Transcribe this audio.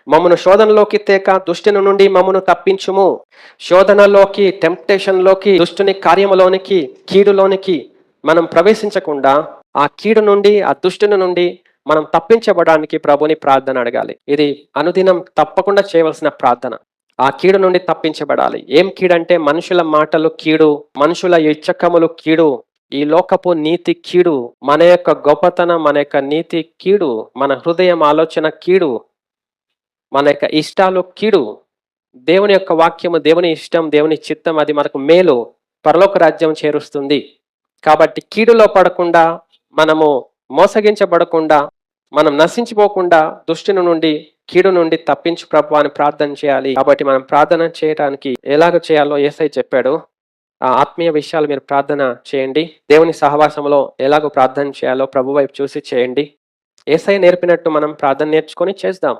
మమ్మను శోధనలోకి తేక దుష్టుని నుండి మమ్మను తప్పించుము. శోధనలోకి, టెంప్టేషన్‌లోకి, దుష్టుని కార్యములోనికి, కీడులోనికి మనం ప్రవేశించకుండా ఆ కీడు నుండి, ఆ దుష్టుని నుండి మనం తప్పించబడడానికి ప్రభుని ప్రార్థన అడగాలి. ఇది అనుదినం తప్పకుండా చేయవలసిన ప్రార్థన. ఆ కీడు నుండి తప్పించబడాలి. ఏం కీడంటే మనుషుల మాటలు కీడు, మనుషుల ఇచ్చకములు కీడు, ఈ లోకపు నీతి కీడు, మన యొక్క గొప్పతనం, మన యొక్క నీతి కీడు, మన హృదయం ఆలోచన కీడు, మన యొక్క ఇష్టాలు కీడు. దేవుని యొక్క వాక్యము, దేవుని ఇష్టం, దేవుని చిత్తం అది మనకు మేలు, పరలోక రాజ్యం చేరుస్తుంది. కాబట్టి కీడులో పడకుండా, మనము మోసగించబడకుండా, మనం నశించిపోకుండా దుష్టుని నుండి, కీడు నుండి తప్పించు ప్రభువా అని ప్రార్థన చేయాలి. కాబట్టి మనం ప్రార్థన చేయడానికి ఎలాగ చేయాలో యేసయ్య చెప్పాడు. ఆ ఆత్మీయ విషయాలు మీరు ప్రార్థన చేయండి. దేవుని సహవాసంలో ఎలాగో ప్రార్థన చేయాలో ప్రభు వైపు చూసి చేయండి. యేసయ్య నేర్పినట్టు మనం ప్రార్థన నేర్చుకొని చేద్దాం.